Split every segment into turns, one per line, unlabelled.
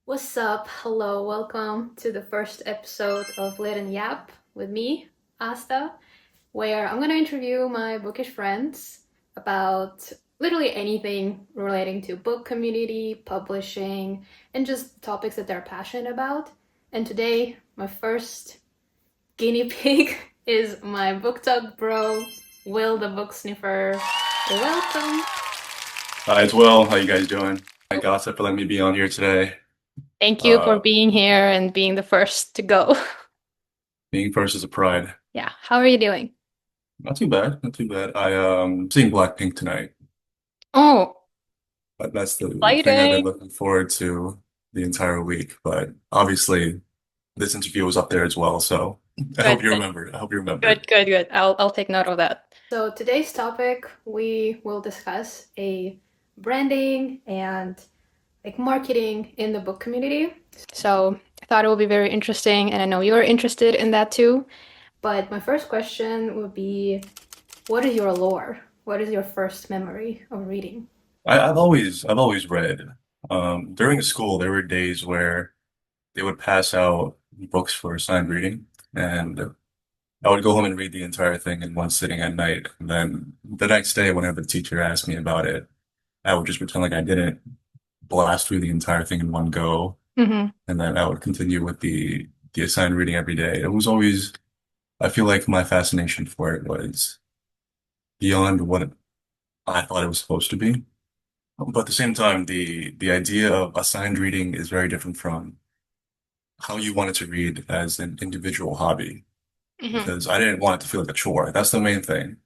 What's up? Hello, welcome to the first episode of Lit and Yap with me, Asta, where I'm gonna interview my bookish friends about literally anything relating to book community, publishing, and just topics that they're passionate about. And today, my first guinea pig is my booktok bro, Will the book sniffer. Welcome.
Hi, as well. How you guys doing? Thank Asa for letting me be on here today.
Thank you for
Uh,
being here and being the first to go.
Being first is a pride.
Yeah, how are you doing?
Not too bad, not too bad. Seeing Blackpink tonight.
Oh,
But that's the thing I've been
exciting.
looking forward to the entire week. But obviously, this interview was up there as well, so I
Good,
hope you
good,
remembered. I hope you remembered.
good, good, good. I'll take note of that. So today's topic, we will discuss a branding and like marketing in the book community. So I thought it would be very interesting, and I know you're interested in that too. But my first question would be, what is your lore? What is your first memory of reading?
I've always read. During school, there were days where they would pass out books for signed reading, and I would go home and read the entire thing in one sitting at night. And then the next day, whenever the teacher asked me about it, I would just pretend like I didn't blast through the entire thing in one go.
Mm-hmm.
And then I would continue with the assigned reading every day. It was always, I feel like my fascination for it was beyond what I thought it was supposed to be. But at the same time, the idea of assigned reading is very different from how you wanted to read as an individual hobby.
Mm-hmm.
Because I didn't want it to feel like a chore. That's the main thing.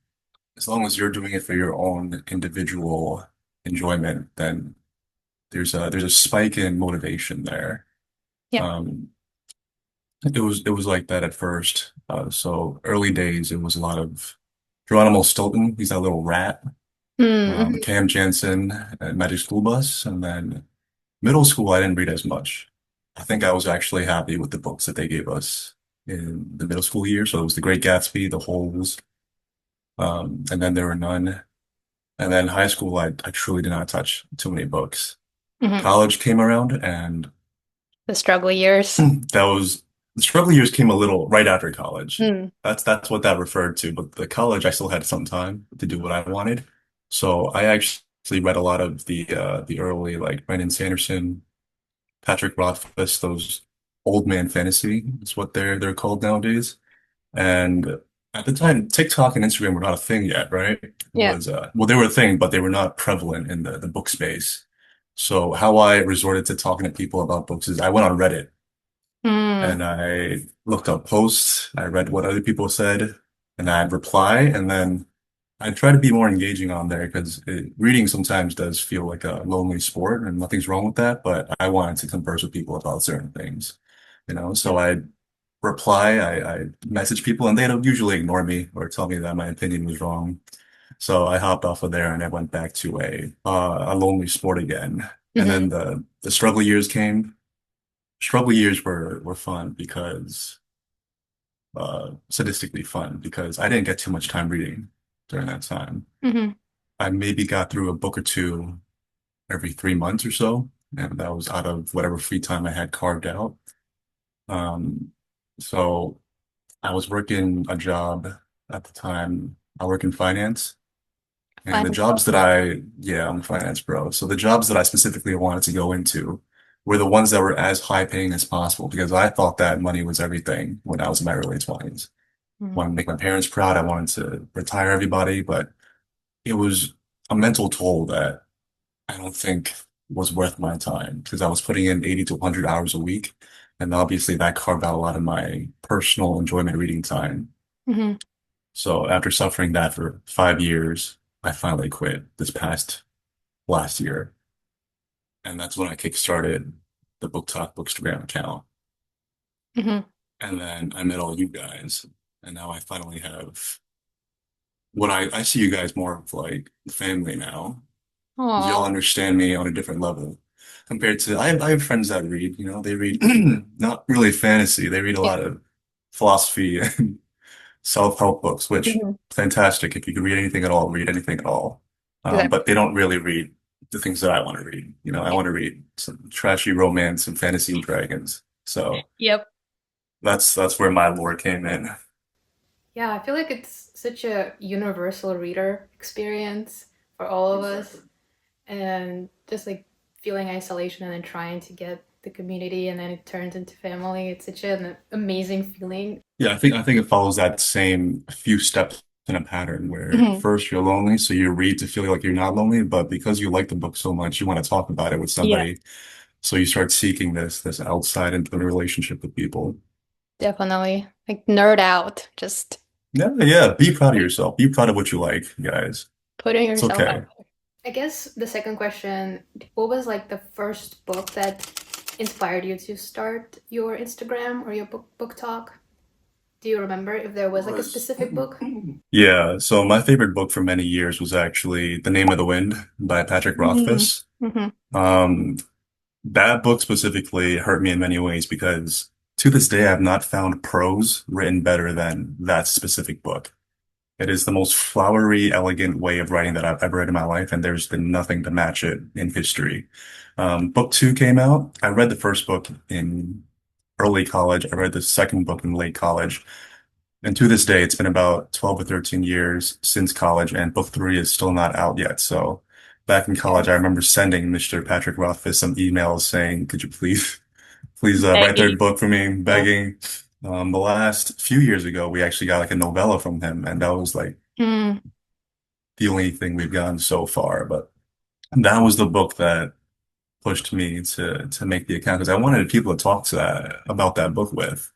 As long as you're doing it for your own individual enjoyment, then there's a spike in motivation there.
Yeah.
Um, it was like that at first. So early days, it was a lot of Geronimo Stilton. He's that little rat.
Mm-hmm.
Cam Jansen and Magic School Bus, and then middle school, I didn't read as much. I think I was actually happy with the books that they gave us in the middle school year. So it was The Great Gatsby, The Holes, and then there were none. And then high school, I truly did not touch too many books.
Mm-hmm.
College came around, and
The struggle years.
that was the struggle years came a little right after college.
Mm.
That's what that referred to. But the college, I still had some time to do what I wanted. So I actually read a lot of the early like Brandon Sanderson, Patrick Rothfuss, those old man fantasy is what they're called nowadays. And at the time, TikTok and Instagram were not a thing yet, right? It
Yeah.
was well, they were a thing, but they were not prevalent in the book space. So how I resorted to talking to people about books is I went on Reddit
Mm.
and I looked up posts, I read what other people said, and I'd reply, and then I try to be more engaging on there because reading sometimes does feel like a lonely sport, and nothing's wrong with that. But I wanted to converse with people about certain things, you know.
Yeah.
So I reply, I message people, and they'd usually ignore me or tell me that my opinion was wrong. So I hopped off of there and I went back to a lonely sport again. And
Mm-hmm.
then the struggle years came. Struggle years were fun because sadistically fun because I didn't get too much time reading during that time.
Mm-hmm.
I maybe got through a book or two every 3 months or so, and that was out of whatever free time I had carved out. Um, so I was working a job at the time. I work in finance, and the
Finance
jobs that
bro.
yeah, I'm a finance bro. So the jobs that I specifically wanted to go into were the ones that were as high paying as possible because I thought that money was everything when I was in my early 20s.
Mm.
Wanted to make my parents proud. I wanted to retire everybody, but it was a mental toll that I don't think was worth my time because I was putting in 80 to 100 hours a week. And obviously that carved out a lot of my personal enjoyment reading time.
Mm-hmm.
So after suffering that for 5 years, I finally quit this past last year. And that's when I kickstarted the booktok Bookstagram account.
Mm-hmm.
And then I met all you guys. And now I finally have what I see you guys more of like family now. Y'all
Oh,
understand me on a different level compared to I have friends that read, they read not really fantasy. They read a
yeah.
lot of philosophy and self-help books, which
Mm-hmm.
fantastic. If you could read anything at all, read anything at all.
Exactly.
But they don't really read. the things that I want to read. I want to read some trashy romance and fantasy and dragons. So
Yep.
that's where my lore came in.
Yeah, I feel like it's such a universal reader experience for all of us. And just like feeling isolation and then trying to get the community and then it turns into family. It's such an amazing feeling.
Yeah, I think it follows that same few steps in a pattern where
Mhm.
first you're lonely, so you read to feel like you're not lonely, but because you like the book so much, you want to talk about it with
Yeah,
somebody. So you start seeking this outside into the relationship with people.
definitely. Like nerd out, just
Yeah, yeah. Be proud of yourself. Be proud of what you like, guys.
putting
It's
yourself out
okay.
there. I guess the second question, what was like the first book that inspired you to start your Instagram or your book talk? Do you remember if there was like a
Was
specific book?
Yeah, so my favorite book for many years was actually The Name of the Wind by Patrick
Mm.
Rothfuss.
Hmm.
Um, that book specifically hurt me in many ways because to this day I've not found prose written better than that specific book. It is the most flowery, elegant way of writing that I've ever read in my life, and there's been nothing to match it in history. Book two came out. I read the first book in early college. I read the second book in late college. And to this day, it's been about 12 or 13 years since college, and book three is still not out yet. So back in college, I remember sending Mr. Patrick Rothfuss some emails saying, could you please write third
Begging.
book for me,
Yeah.
begging. The last few years ago, we actually got like a novella from him, and that was like
Mm.
the only thing we've gotten so far. But that was the book that pushed me to make the account because I wanted people to talk to about that book with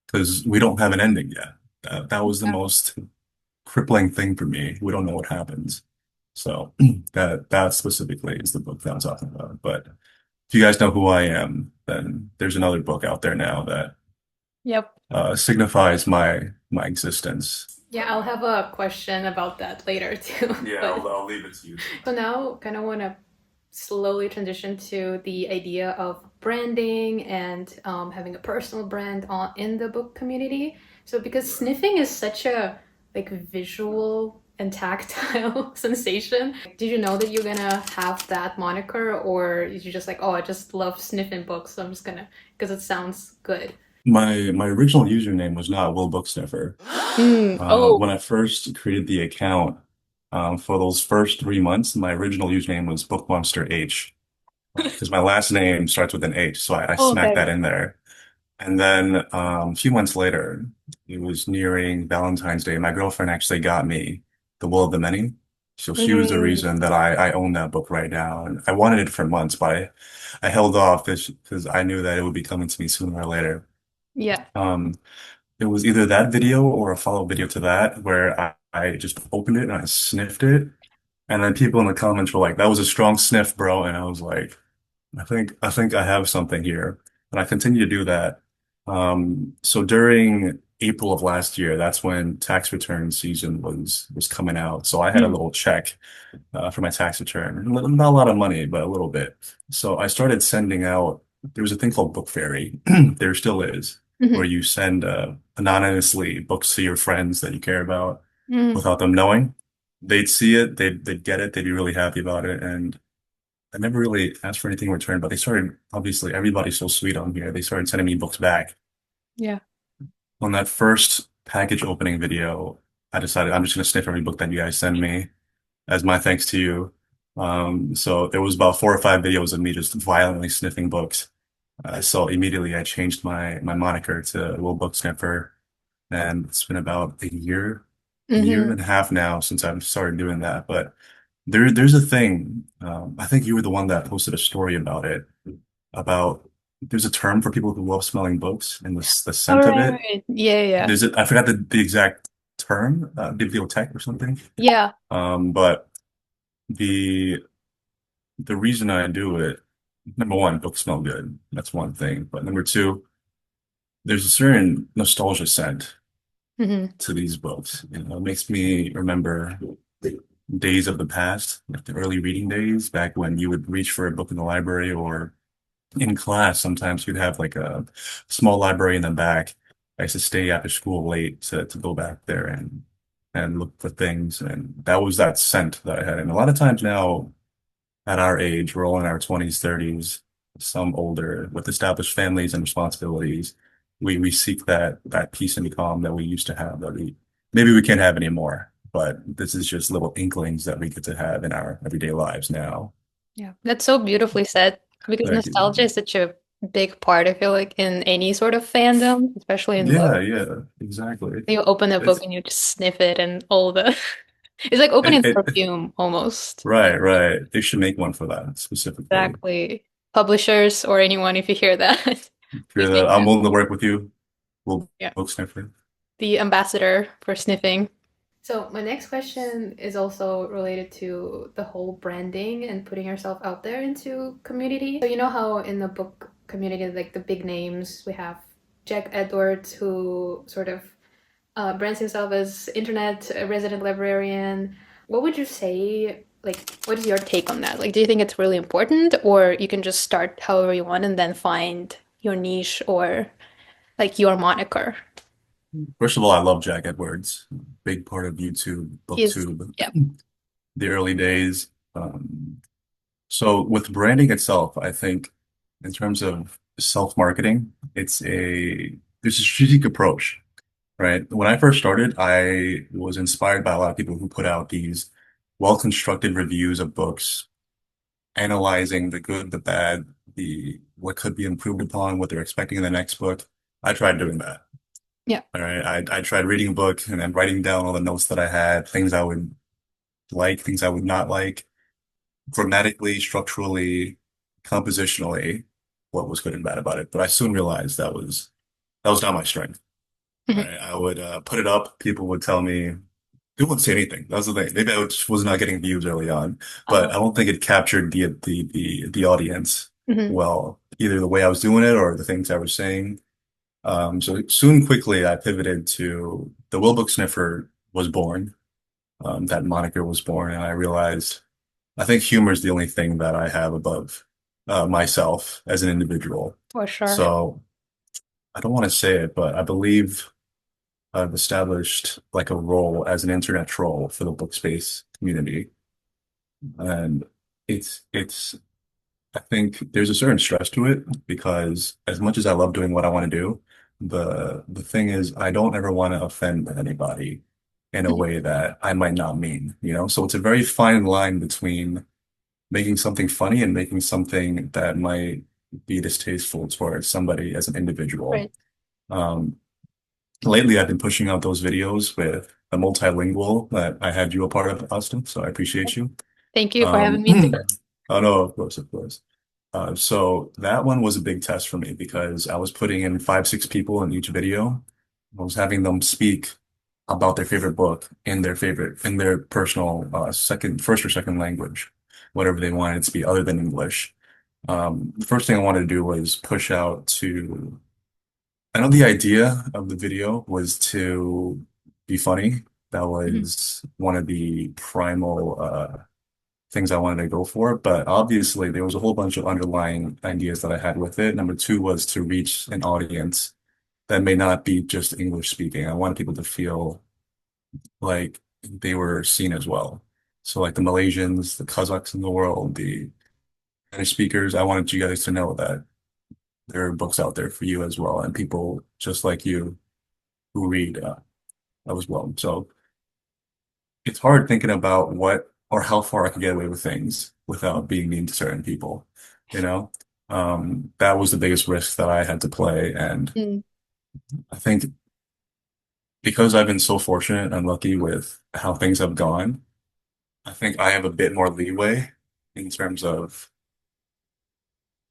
because we don't have an ending yet. That was the
Yeah.
most crippling thing for me. We don't know what happens. So that specifically is the book that I'm talking about. But if you guys know who I am, then there's another book out there now that
Yep.
signifies my existence.
Yeah, I'll have a question about that later too.
Yeah,
But
I'll leave it to you.
so now kind of want to slowly transition to the idea of branding and having a personal brand in the book community. So because sniffing is such a like visual and tactile sensation, did you know that you're gonna have that moniker, or is you just like, oh, I just love sniffing books, so I'm just gonna because it sounds good.
My original username was not Will Booksniffer.
Mm, oh.
When I first created the account, for those first 3 months, my original username was Bookmonster H because my last name starts with an H, so I smacked
Okay.
that in there. And then a few months later, it was nearing Valentine's Day. My girlfriend actually got me The Will of the Many. So she was the
Mm,
reason that I own that book right now. And I wanted it for months, but I held off because I knew that it would be coming to me sooner or later.
yeah.
Um, it was either that video or a follow-up video to that where I just opened it and I sniffed it. And then people in the comments were like, that was a strong sniff, bro. And I was like, I think I have something here. And I continue to do that. So during April of last year, that's when tax return season was coming out. So I had a
Mm,
little check for my tax return. Not a lot of money, but a little bit. So I started sending out, there was a thing called Book Fairy. There still is, where
mhm,
you send anonymously books to your friends that you care about
mm,
without them knowing. They'd see it, they'd get it, they'd be really happy about it. And I never really asked for anything in return, but they started, obviously, everybody's so sweet on here. They started sending me books back.
yeah.
On that first package opening video, I decided I'm just going to sniff every book that you guys send me as my thanks to you. So there was about 4 or 5 videos of me just violently sniffing books. So immediately I changed my moniker to Will Book Sniffer, and it's been about a year
Hmm.
and a half now since I've started doing that. But there's a thing. I think you were the one that posted a story about it. About there's a term for people who love smelling books and the
All
scent of
right,
it.
right. Yeah, yeah.
There's I forgot the exact term, bibliotech or something.
Yeah.
But the the reason I do it, number one, books smell good. That's one thing. But number two, there's a certain nostalgia scent
Hmm.
to these books. It makes me remember days of the past, like the early reading days, back when you would reach for a book in the library or in class. Sometimes you'd have like a small library in the back. I used to stay after school late to go back there and look for things. And that was that scent that I had. And a lot of times now, at our age, we're all in our 20s, 30s, some older, with established families and responsibilities. We seek that peace and calm that we used to have that we maybe we can't have anymore. But this is just little inklings that we get to have in our everyday lives now.
Yeah, that's so beautifully said because
Thank
nostalgia
you.
is such a big part, I feel like, in any sort of fandom, especially in book.
Yeah, yeah, exactly.
You open a book
It's
and you just sniff it and all the it's like opening
it
perfume almost.
right, right. They should make one for that specifically.
Exactly. Publishers or anyone, if you hear that,
If
please
you're
make
I'm
that.
willing to work with you. We'll
Yeah.
book sniffer.
The ambassador for sniffing. So my next question is also related to the whole branding and putting yourself out there into community. So you know how in the book community, like the big names, we have Jack Edwards, who sort of brands himself as internet resident librarian. What would you say? Like, what is your take on that? Like, do you think it's really important, or you can just start however you want and then find your niche or like your moniker?
First of all, I love Jack Edwards. Big part of YouTube,
He's,
BookTube,
yeah.
the early days. So with branding itself, I think in terms of self-marketing, there's a strategic approach, right? When I first started, I was inspired by a lot of people who put out these well-constructed reviews of books, analyzing the good, the bad, the what could be improved upon, what they're expecting in the next book. I tried doing that.
Yeah.
All right. I tried reading a book and then writing down all the notes that I had, things I would like, things I would not like, grammatically, structurally, compositionally, what was good and bad about it. But I soon realized that was not my strength.
Mhm.
Right? I would put it up, people would tell me, they wouldn't say anything. That was the thing. Maybe just was not getting views early on, but I don't think it captured the audience
Mhm.
well, either the way I was doing it or the things I was saying. So soon, quickly, I pivoted to the Will Book Sniffer was born. That moniker was born, and I realized I think humor is the only thing that I have above myself as an individual.
For sure.
So I don't want to say it, but I believe I've established like a role as an internet troll for the book space community, and it's I think there's a certain stress to it because as much as I love doing what I want to do, the thing is I don't ever want to offend anybody in a
Mhm.
way that I might not mean, you know? So it's a very fine line between making something funny and making something that might be distasteful towards somebody as an individual.
Right.
Um, Lately I've been pushing out those videos with the multilingual that I had you a part of, Austin, so I appreciate you.
Thank you for having
Um,
me too.
oh no, of course, of course. So that one was a big test for me because I was putting in five, six people in each video. I was having them speak about their favorite book in their personal first or second language, whatever they wanted it to be other than English. The first thing I wanted to do was push out to, I know the idea of the video was to be funny. That
Mhm.
was one of the primal things I wanted to go for, but obviously there was a whole bunch of underlying ideas that I had with it. Number two was to reach an audience that may not be just English speaking. I wanted people to feel like they were seen as well. So like the Malaysians, the Kazakhs in the world, the Spanish speakers, I wanted you guys to know that there are books out there for you as well, and people just like you who read as well. So it's hard thinking about what or how far I could get away with things without being mean to certain people, you know? That was the biggest risk that I had to play. And
Mm.
I think because I've been so fortunate and lucky with how things have gone, I think I have a bit more leeway in terms of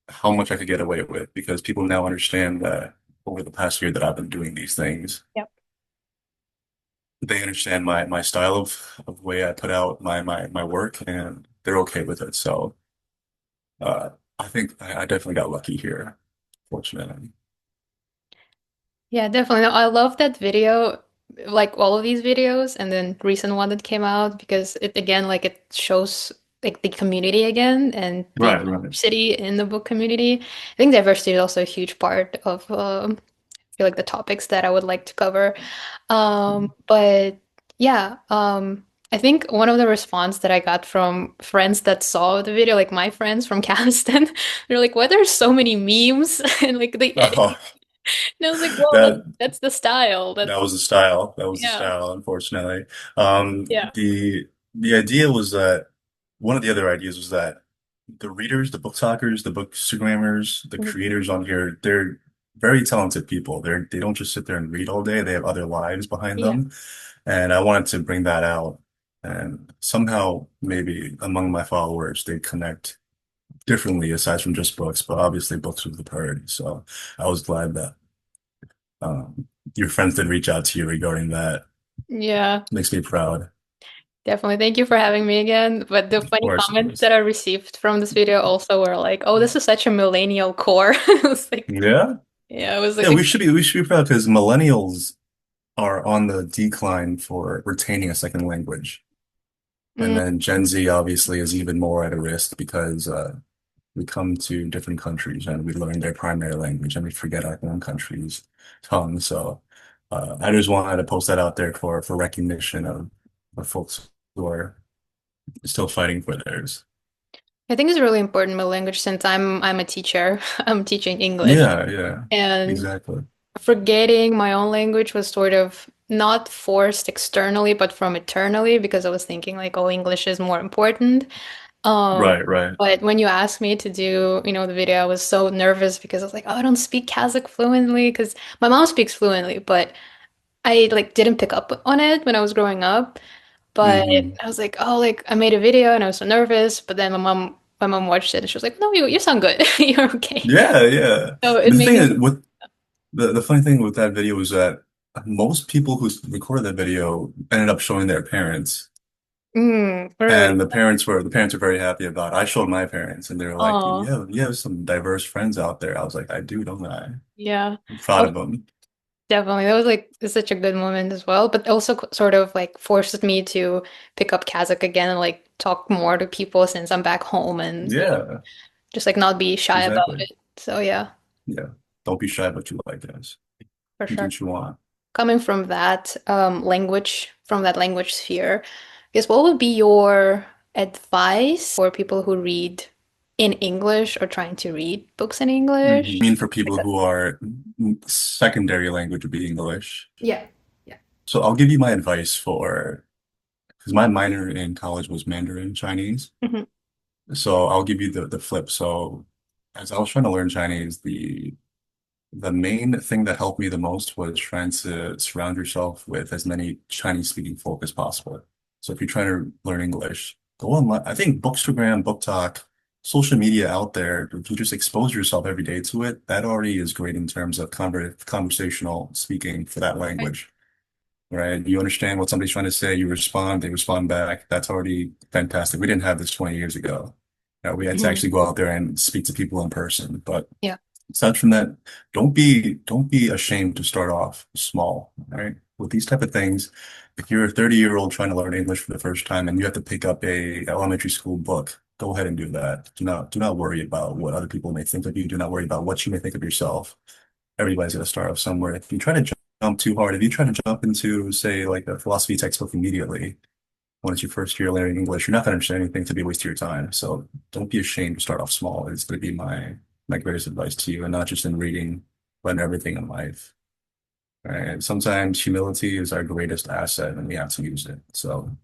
how much I could get away with because people now understand that over the past year that I've been doing these things,
Yep.
they understand my style of way I put out my work and they're okay with it. So Uh, I think I definitely got lucky here, fortunately.
Yeah, definitely. No, I love that video, like all of these videos, and then recent one that came out because it again, like it shows like the community again and the
Right, right.
diversity in the book community. I think diversity is also a huge part of I feel like the topics that I would like to cover. But yeah, I think one of the response that I got from friends that saw the video, like my friends from Kazakhstan, they're like, "Why there's so many memes and like the
Oh,
editing?" And I was like, "Well,
that
that's the style.
that
That's
was the style. That was the
yeah,
style, unfortunately.
yeah,
The idea was that one of the other ideas was that the readers, the book talkers, the bookstagrammers, the
mhm,
creators on here, they're very talented people. They don't just sit there and read all day. They have other lives behind
yeah,
them. And I wanted to bring that out. And somehow maybe among my followers, they connect differently aside from just books, but obviously books was the priority. So I was glad that your friends did reach out to you regarding that.
yeah."
Makes me proud.
Definitely. Thank you for having me again. But the
Of
funny
course, of
comments
course.
that I received from this video also were like, "Oh, this is such a millennial core." I was like,
Yeah.
yeah, I was
Yeah,
like,
we should be proud because millennials are on the decline for retaining a second language. And
mm,
then Gen Z obviously is even more at a risk because we come to different countries and we learn their primary language and we forget our own country's tongue. So I just wanted to post that out there for recognition of folks who are still fighting for theirs.
I think it's really important my language since I'm a teacher. I'm teaching English,
Yeah, yeah,
and
exactly.
forgetting my own language was sort of not forced externally, but from internally because I was thinking like, oh, English is more important. Um,
Right, right.
but when you asked me to do, the video, I was so nervous because I was like, oh, I don't speak Kazakh fluently because my mom speaks fluently, but I like didn't pick up on it when I was growing up. But
Hmm.
I was like, oh, like I made a video and I was so nervous. But then my mom watched it and she was like, no, you sound good. You're okay.
Yeah, yeah.
So it
The
made
thing
me,
is, with the funny thing with that video was that most people who recorded that video ended up showing their parents.
really,
And the parents were very happy about it. I showed my parents and they were like,
oh,
you have some diverse friends out there. I was like, I do, don't I?
yeah.
I'm proud
Oh,
of them.
definitely. That was like such a good moment as well, but also sort of like forces me to pick up Kazakh again and like talk more to people since I'm back home and
Yeah,
just like not be shy about
exactly.
it. So yeah,
Yeah. Don't be shy about you like guys.
for
You do
sure.
what you want.
Coming from that language sphere, I guess what would be your advice for people who read in English or trying to read books in
Mhm. I
English?
mean, for people who are secondary language would be English.
Yeah. Yeah.
So I'll give you my advice because my minor in college was Mandarin Chinese.
Hmm.
So I'll give you the flip. So as I was trying to learn Chinese, the main thing that helped me the most was trying to surround yourself with as many Chinese speaking folk as possible. So if you're trying to learn English, go online. I think Bookstagram, BookTok, social media out there, if you just expose yourself every day to it, that already is great in terms of conversational speaking for that
Right.
language, right? You understand what somebody's trying to say, you respond, they respond back. That's already fantastic. We didn't have this 20 years ago. We had to
Mhm.
actually go out there and speak to people in person. But
Yeah.
aside from that, don't be ashamed to start off small, right? With these type of things, if you're a 30-year-old trying to learn English for the first time and you have to pick up a elementary school book, go ahead and do that. Do not worry about what other people may think of you. Do not worry about what you may think of yourself. Everybody's going to start off somewhere. If you try to jump too hard, if you try to jump into, say, like a philosophy textbook immediately, when it's your first year learning English, you're not going to understand anything to be a waste of your time. So don't be ashamed to start off small. It's going to be my greatest advice to you, and not just in reading, but in everything in life. Right? Sometimes humility is our greatest asset, and we have to use it. So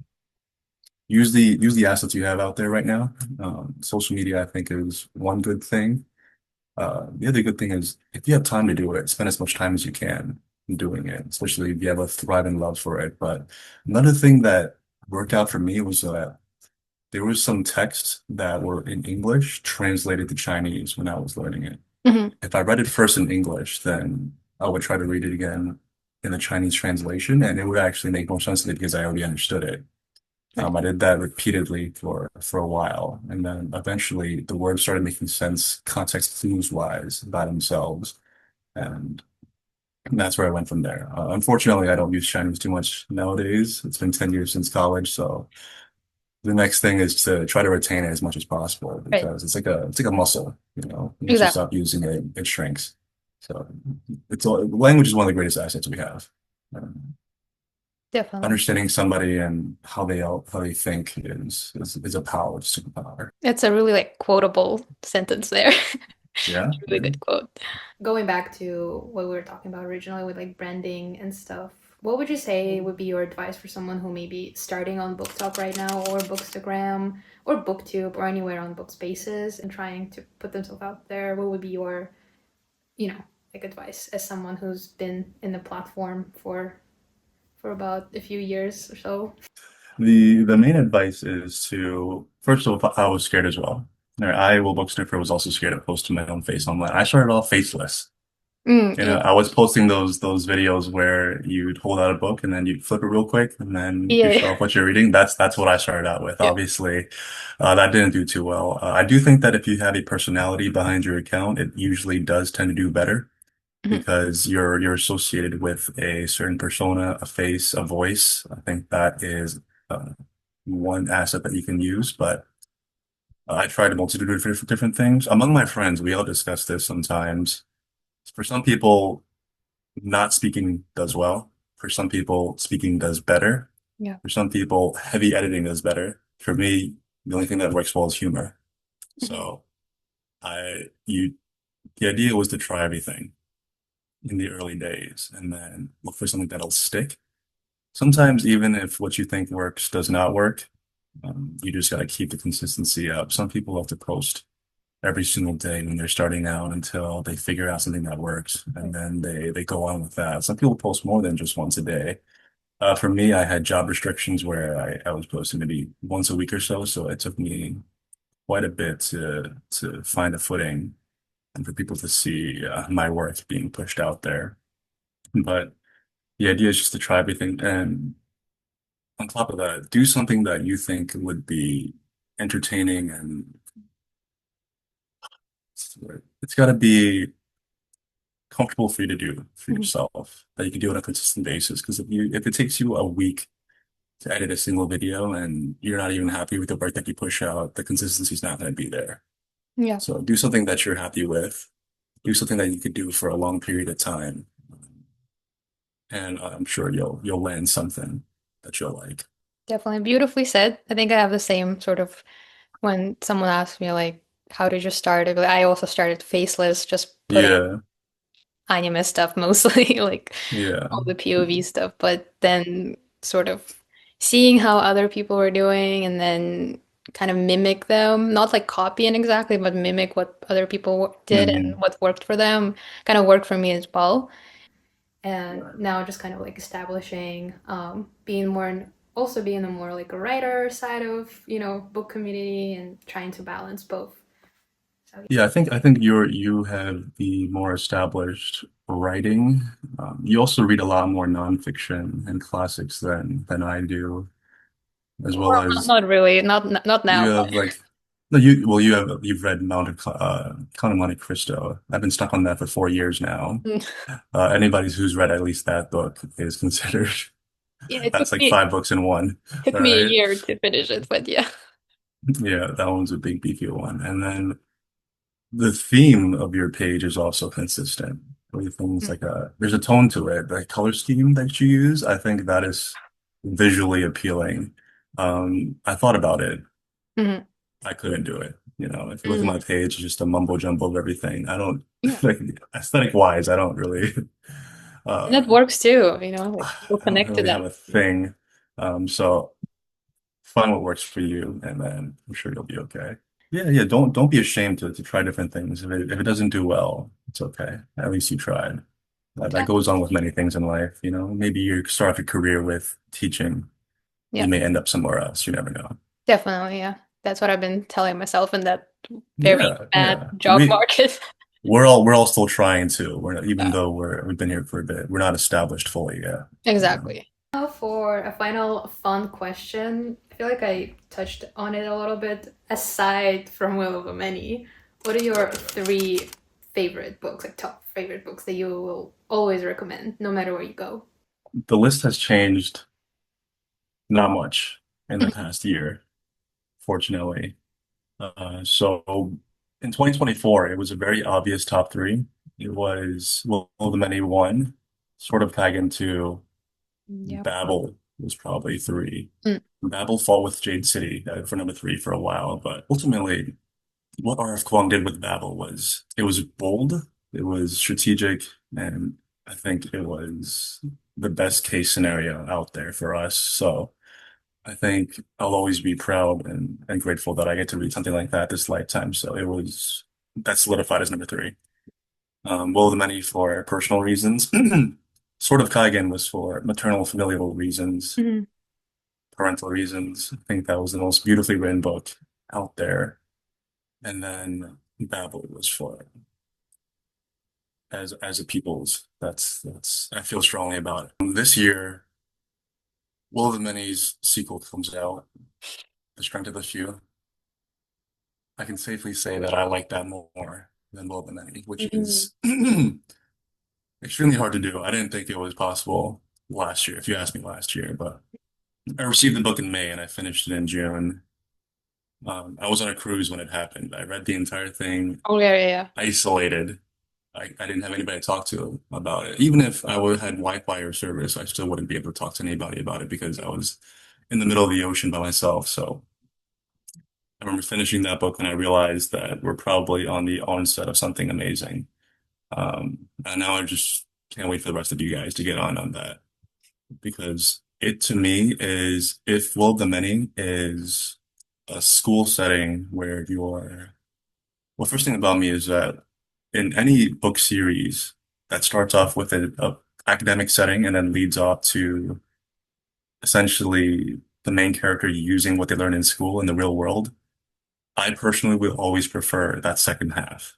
use the assets you have out there right now. Social media, I think, is one good thing. The other good thing is if you have time to do it, spend as much time as you can doing it, especially if you have a thriving love for it. But another thing that worked out for me was that there was some texts that were in English translated to Chinese when I was learning it.
Hmm.
If I read it first in English, then I would try to read it again in the Chinese translation, and it would actually make more sense to me because I already understood it.
Right.
I did that repeatedly for a while, and then eventually the words started making sense, context clues wise by themselves, and that's where I went from there. Unfortunately, I don't use Chinese too much nowadays. It's been 10 years since college, so the next thing is to try to retain it as much as possible
Right.
because it's like a muscle, you know. Once you
Exactly.
stop using it, it shrinks. So language is one of the greatest assets we have. Um,
Definitely.
Understanding somebody and how they think is a power, superpower.
It's a really like quotable sentence there.
Yeah,
Really
yeah.
good quote. Going back to what we were talking about originally with like branding and stuff, what would you say would be your advice for someone who may be starting on BookTok right now, or Bookstagram, or BookTube, or anywhere on book spaces and trying to put themselves out there? What would be your, you know, like advice as someone who's been in the platform for about a few years or so?
The main advice is to first of all, I was scared as well. I will book sniffer was also scared of posting my own face online. I started off faceless. You know,
Yeah.
I was posting those videos where you'd hold out a book and then you'd flip it real quick and then you
Yeah.
show off what you're reading. That's what I started out with.
Yeah.
Obviously, that didn't do too well. I do think that if you have a personality behind your account, it usually does tend to do better
Mhm.
because you're associated with a certain persona, a face, a voice. I think that is uh, one asset that you can use, but I tried a multitude of different things. Among my friends, we all discuss this sometimes. For some people, not speaking does well. For some people, speaking does better.
Yeah.
For some people, heavy editing does better. For me, the only thing that works well is humor.
Mhm.
So the idea was to try everything in the early days and then look for something that'll stick. Sometimes even if what you think works does not work, you just got to keep the consistency up. Some people have to post every single day when they're starting out until they figure out something that works, and then they go on with that. Some people post more than just once a day. For me, I had job restrictions where I was posting maybe once a week or so, so it took me quite a bit to find a footing and for people to see my work being pushed out there. But the idea is just to try everything, and on top of that, do something that you think would be entertaining and it's got to be comfortable for you to do for
Mhm.
yourself, that you can do it on a consistent basis. Because if it takes you a week to edit a single video and you're not even happy with the work that you push out, the consistency is not going to be there.
Yeah.
So do something that you're happy with. Do something that you could do for a long period of time, and I'm sure you'll land something that you'll like.
Definitely beautifully said. I think I have the same sort of when someone asks me like, how did you start? I also started faceless, just putting
Yeah,
anime stuff mostly, like
yeah.
all the POV stuff, but then sort of seeing how other people were doing and then kind of mimic them, not like copy it exactly, but mimic what other people did and
Hmm.
what worked for them, kind of worked for me as well. And now just kind of like establishing, being more also being a more like a writer side of, book community and trying to balance both. So
Yeah, I think you have the more established writing. You also read a lot more nonfiction and classics than I do, as
well,
well
not,
as
not really, not
you
now,
have like no, you've read Count of Monte Cristo. I've been stuck on that for 4 years now.
but
Anybody who's read at least that book is considered
yeah, it
that's like 5 books in one.
took
All
me a
right.
year to finish it, but yeah.
Yeah, that one's a big beefy one. And then the theme of your page is also consistent. Everything's like there's a tone to it. The color scheme that you use, I think that is visually appealing. I thought about it.
Mhm.
I couldn't do it. You know, if you look at
Mhm.
my page, it's just a mumbo jumbo of everything. I don't
Yeah.
like aesthetic wise, I don't really
And that
uh
works too, like people
I don't
connect to
really have
that.
a thing. So find what works for you and then I'm sure you'll be okay. Yeah, yeah. Don't be ashamed to try different things. If it doesn't do well, it's okay. At least you tried. That
Yeah,
goes on with many things in life, you know. Maybe you start off your career with teaching. You
yeah,
may end up somewhere else. You never know.
definitely. Yeah. That's what I've been telling myself in that very
Yeah,
bad
yeah.
job market.
We're all still trying to. We're not, even
Yeah,
though we've been here for a bit, we're not established fully yet. You know?
exactly. Now for a final fun question, I feel like I touched on it a little bit. Aside from Will of the Many, what are your three favorite books, like top favorite books that you will always recommend, no matter where you go?
The list has changed not much in the past year, fortunately. So in 2024, it was a very obvious top three. It was Will the Many one, sort of tag into
Yeah.
Babel. was probably three.
Mm.
Babel fought with Jade City for number three for a while, but ultimately, what R.F. Kuang did with Babel was it was bold, it was strategic, and I think it was the best case scenario out there for us. So I think I'll always be proud and grateful that I get to read something like that this lifetime. So it was that solidified as number three. Will of the Many for personal reasons. Sort of Kaigen was for maternal familial reasons,
Mhm.
parental reasons. I think that was the most beautifully written book out there. And then Babel was for as a people's. That's I feel strongly about it. This year, Will of the Many's sequel comes out, The Strength of the Few. I can safely say that I like that more than Will of the Many, which
Mm.
is extremely hard to do. I didn't think it was possible last year, if you asked me last year, but I received the book in May and I finished it in June. I was on a cruise when it happened. I read the entire thing
Oh yeah, yeah, yeah.
isolated. I didn't have anybody to talk to about it. Even if I would have had Wi-Fi or service, I still wouldn't be able to talk to anybody about it because I was in the middle of the ocean by myself. So I remember finishing that book and I realized that we're probably on the onset of something amazing. And now I just can't wait for the rest of you guys to get on that because it to me is if Will of the Many is a school setting where you're well, first thing about me is that in any book series that starts off with a academic setting and then leads off to essentially the main character using what they learn in school in the real world, I personally will always prefer that second half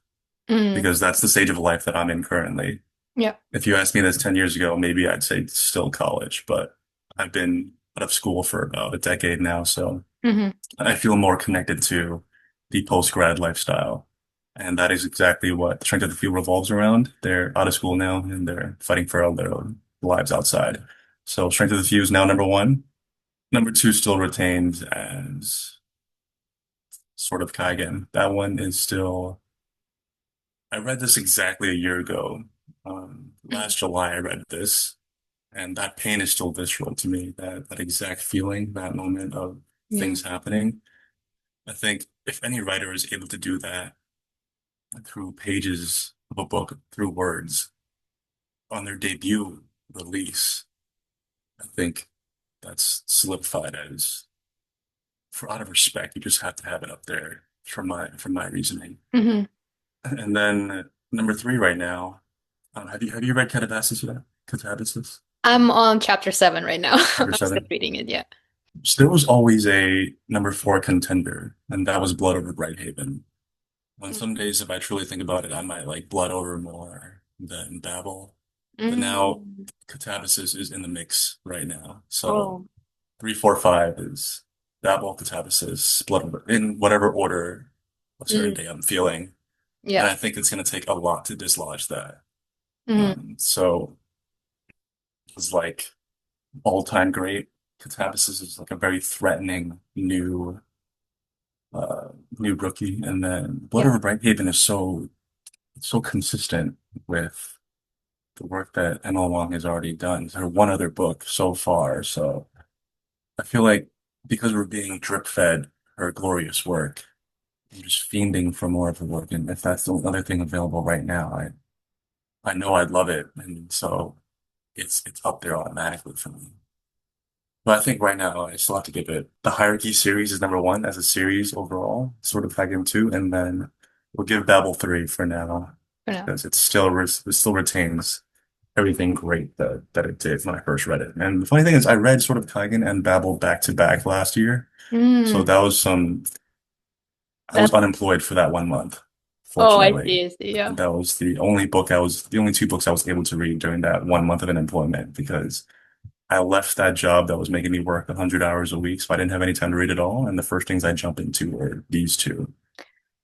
Mm.
because that's the stage of life that I'm in currently.
Yeah.
If you asked me this 10 years ago, maybe I'd say still college, but I've been out of school for about a decade now, so
Hmm.
I feel more connected to the post-grad lifestyle. And that is exactly what Strength of the Field revolves around. They're out of school now and they're fighting for their lives outside. So Strength of the Few is now number one. Number two still retains as sort of Kaigen. That one is still, I read this exactly a year ago. Last July, I read this, and that pain is still visceral to me. That exact feeling, that moment of
Yeah.
things happening. I think if any writer is able to do that through pages of a book, through words on their debut release, I think that's solidified as, for out of respect, you just have to have it up there from my reasoning.
Hmm.
And then number three right now, have you read Catabasis yet? Catabasis,
I'm on chapter 7 right now.
chapter
I'm still
seven.
reading it, yeah.
So there was always a number four contender, and that was Blood over Brighthaven. On some days, if I truly think about it, I might like Blood over more than Babel. But now
Mm.
Catabasis is in the mix right now. So
Oh.
three, four, five is Babel, Catabasis, Blood over in whatever order of certain
Mm.
day I'm feeling. And
Yeah.
I think it's going to take a lot to dislodge that.
Hmm.
So it's like all-time great. Catabasis is like a very threatening uh, new rookie, and then Blood
Yeah.
over Brighthaven is so consistent with the work that Emma Wong has already done. It's her one other book so far, so I feel like because we're being drip fed her glorious work, I'm just fiending for more of her work, and if that's the other thing available right now, I know I'd love it, and so it's up there automatically for me. But I think right now I still have to give it the Hierarchy series is number one as a series overall, sort of Hagim two, and then we'll give Babel three for now
For now.
because it still retains everything great that it did when I first read it. And the funny thing is, I read sort of Kaigen and Babel back to back last year, so
Mm.
that was I was
That's,
unemployed for that 1 month,
oh, I
fortunately.
see, I see, yeah.
And that was the only two books I was able to read during that 1 month of unemployment because I left that job that was making me work 100 hours a week, so I didn't have any time to read at all. And the first things I jumped into were these two.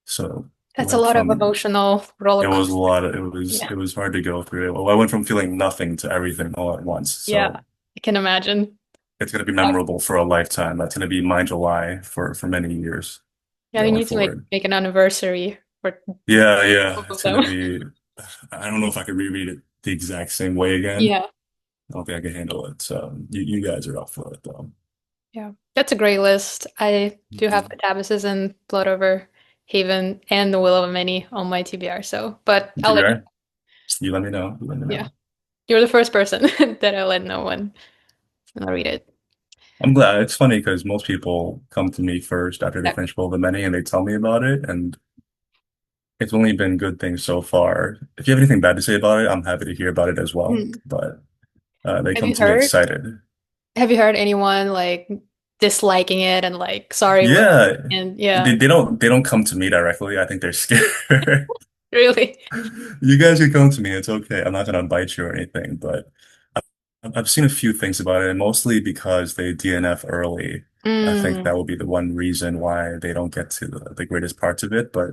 So
That's a
went
lot of
from
emotional roller
it was a
coaster.
lot of
Yeah.
it was hard to go through. Well, I went from feeling nothing to everything all at once.
Yeah.
So
I can imagine.
it's going to be
Uh,
memorable for a lifetime. That's going to be my July for many years
yeah, we
going
need to make
forward.
make an anniversary for
Yeah, yeah,
both of
it's going to
them.
be. I don't know if I could reread it the exact same way again.
Yeah.
I don't think I can handle it. So you guys are up for it though.
Yeah, that's a great list. I do have
Mhm.
Catabasis and Blood Over Haven and The Will of Many on my TBR. So, but I'll let you.
TBR, you let me know. You let me
Yeah,
know.
you're the first person that I'll let know when I read it.
I'm glad. It's funny because most people come to me first after they
Yeah.
finish Will of the Many and they tell me about it, and it's only been good things so far. If you have anything bad to say about it, I'm happy to hear about it as well.
Hmm.
But they
Have
come
you
to me
heard?
excited.
Have you heard anyone like disliking it and like sorry, Will?
Yeah,
And yeah,
they don't come to me directly. I think they're scared.
really.
You guys can come to me. It's okay. I'm not gonna bite you or anything, but I've seen a few things about it, and mostly because they DNF early. I think
Mm,
that will be the one reason why they don't get to the greatest parts of it. But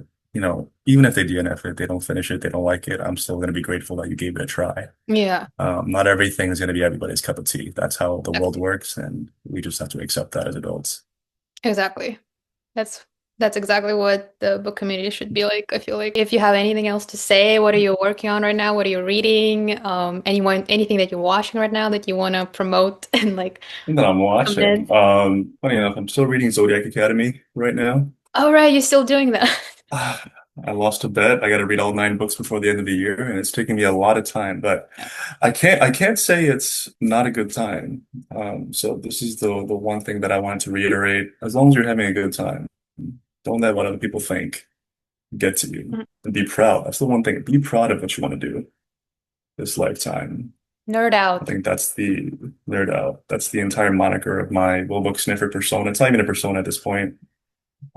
even if they DNF it, they don't finish it, they don't like it, I'm still gonna be grateful that you gave it a try.
yeah,
Not everything is gonna be everybody's cup of tea. That's how the world
exactly.
works, and we just have to accept that as adults.
Exactly. That's that's exactly what the book community should be like. I feel like if you have anything else to say, what are you working on right now? What are you reading? Anything that you're watching right now that you want to promote and like
And that I'm watching.
recommend?
Funny enough, I'm still reading Zodiac Academy right now.
Oh, right, you're still doing that.
I lost a bet. I got to read all 9 books before the end of the year, and it's taking me a lot of time. But
Yeah.
I can't say it's not a good time. So this is the one thing that I wanted to reiterate. As long as you're having a good time, don't let what other people think get to you,
Mhm.
and be proud. That's the one thing. Be proud of what you want to do this lifetime.
Nerd
I
out.
think that's the nerd out. That's the entire moniker of my Will Book Sniffer persona. It's not even a persona at this point.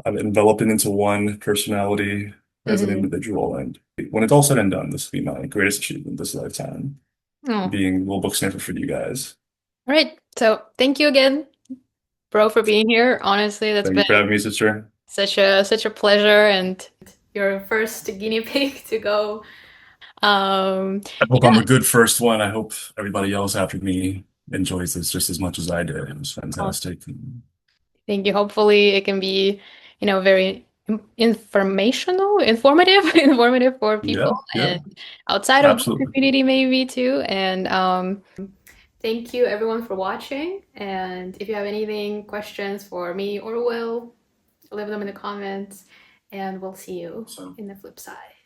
I've enveloped it into one personality as an
Hmm.
individual. And when it's all said and done, this will be my greatest achievement this lifetime,
Oh.
being Will Book Sniffer for you guys.
All right. So thank you again, bro, for being here. Honestly, that's
Thank
been
you for having me, sister.
such a pleasure and your first guinea pig to go.
I hope I'm
Yeah.
a good first one. I hope everybody else after me enjoys this just as much as I did. It was fantastic.
Thank you. Hopefully, it can be, very informational, informative, informative for people
Yeah, yeah,
and outside of book
absolutely.
community maybe too. And thank you everyone for watching. And if you have anything, questions for me or Will, leave them in the comments, and we'll see you
So.
in the flip side.